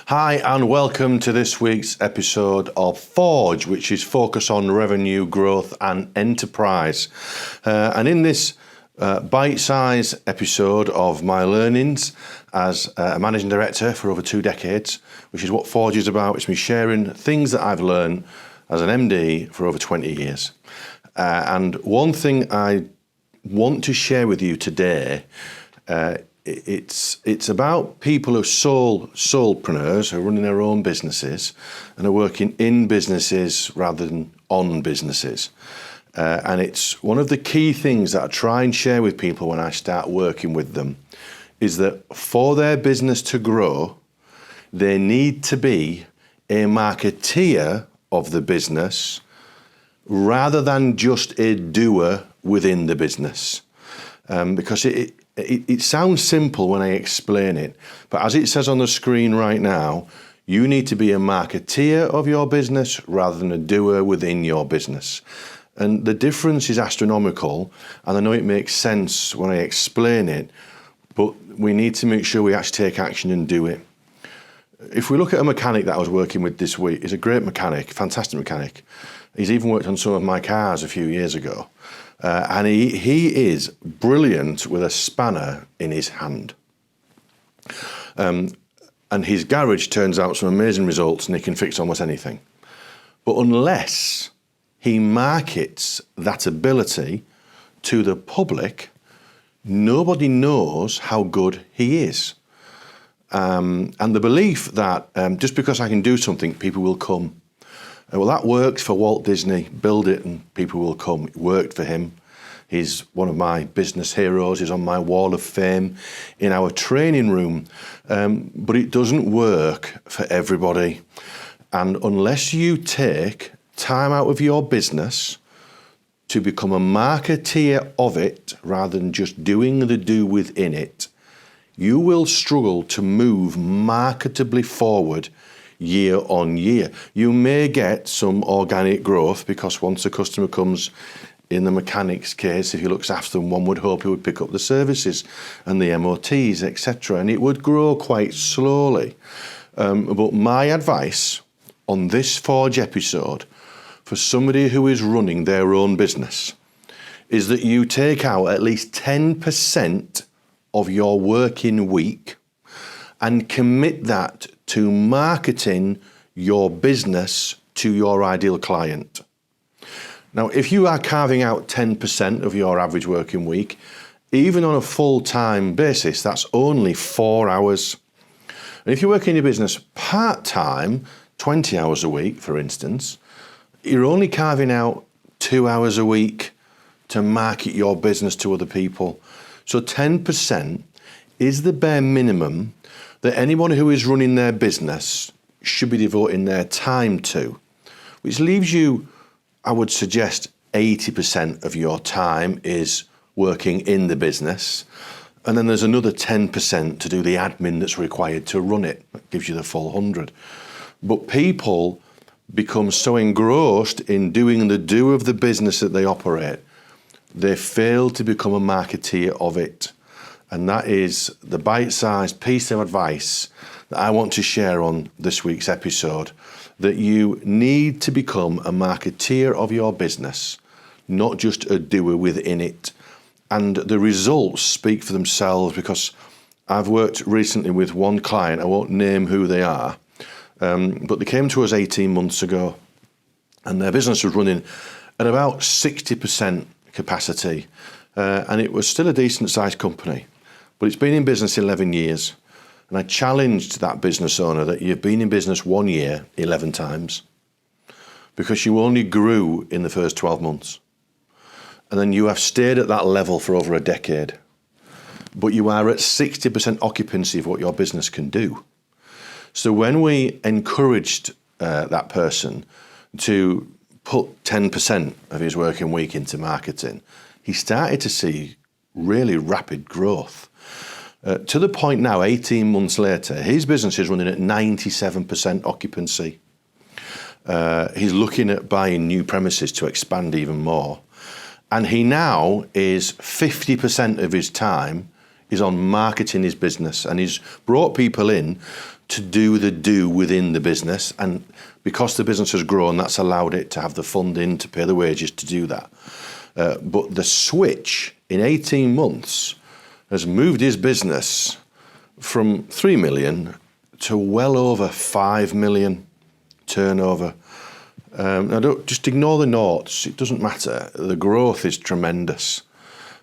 Hi and welcome to this week's episode of Forge, which is focused on revenue growth and enterprise. And in this bite-sized episode of my learnings as a managing director for over 2 decades, which is what Forge is about. It's me sharing things that I've learned as an MD for over 20 years. And one thing I want to share with you today, it's about people who are solopreneurs, who are running their own businesses and are working in businesses rather than on businesses. And it's one of the key things that I try and share with people when I start working with them is that for their business to grow, they need to be a marketeer of the business rather than just a doer within the business. Because it sounds simple when I explain it, but as it says on the screen right now, you need to be a marketeer of your business rather than a doer within your business. And the difference is astronomical, and I know it makes sense when I explain it, but we need to make sure we actually take action and do it. If we look at a mechanic that I was working with this week, he's a great mechanic, fantastic mechanic. He's even worked on some of my cars a few years ago. And he is brilliant with a spanner in his hand. And his garage turns out some amazing results and he can fix almost anything. But unless he markets that ability to the public, nobody knows how good he is. And the belief that just because I can do something, people will come. Well, that worked for Walt Disney. Build it and people will come. It worked for him. He's one of my business heroes. He's on my wall of fame in our training room. But it doesn't work for everybody. And unless you take time out of your business to become a marketeer of it rather than just doing the do within it, you will struggle to move marketably forward year on year. You may get some organic growth because once a customer comes, in the mechanic's case, if he looks after them, one would hope he would pick up the services and the MOTs, etc. And it would grow quite slowly. But my advice on this Forge episode for somebody who is running their own business is that you take out at least 10% of your working week and commit that to marketing your business to your ideal client. Now, if you are carving out 10% of your average working week, even on a full-time basis, that's only 4 hours. And if you work in your business part-time, 20 hours a week, for instance, you're only carving out 2 hours a week to market your business to other people. So 10% is the bare minimum that anyone who is running their business should be devoting their time to, which leaves you, I would suggest, 80% of your time is working in the business. And then there's another 10% to do the admin that's required to run it. That gives you the full 100. But people become so engrossed in doing the do of the business that they operate, they fail to become a marketeer of it. And that is the bite-sized piece of advice that I want to share on this week's episode, that you need to become a marketeer of your business, not just a doer within it. And the results speak for themselves, because I've worked recently with one client, I won't name who they are, but they came to us 18 months ago and their business was running at about 60% capacity. And it was still a decent sized company. But it's been in business 11 years. And I challenged that business owner that you've been in business 1 year 11 times because you only grew in the first 12 months. And then you have stayed at that level for over a decade. But you are at 60% occupancy of what your business can do. So when we encouraged that person to put 10% of his working week into marketing, he started to see really rapid growth. To the point now, 18 months later, his business is running at 97% occupancy. He's looking at buying new premises to expand even more. And he now is 50% of his time is on marketing his business. And he's brought people in to do the do within the business, and because the business has grown, that's allowed it to have the funding to pay the wages to do that. But the switch in 18 months has moved his business from 3 million to well over 5 million turnover. Now don't just ignore the noughts, it doesn't matter. The growth is tremendous.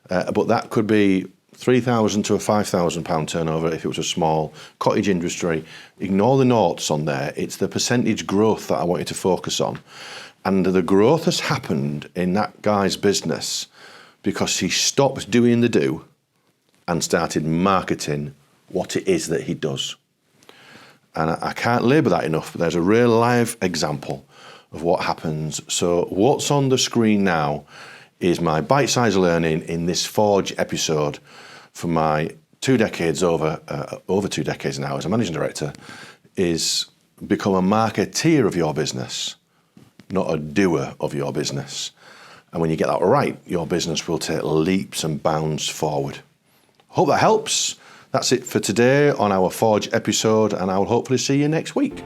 But that could be 3,000 to a 5,000 pound turnover if it was a small cottage industry. Ignore the noughts on there. It's the percentage growth that I want you to focus on. And the growth has happened in that guy's business because he stopped doing the do and started marketing what it is that he does. And I can't labour that enough, but there's a real live example of what happens. So what's on the screen now is my bite-sized learning in this Forge episode for my 2 decades over 2 decades now as a managing director, is become a marketeer of your business, not a doer of your business. And when you get that right, your business will take leaps and bounds forward. Hope that helps. That's it for today on our Forge episode, and I will hopefully see you next week.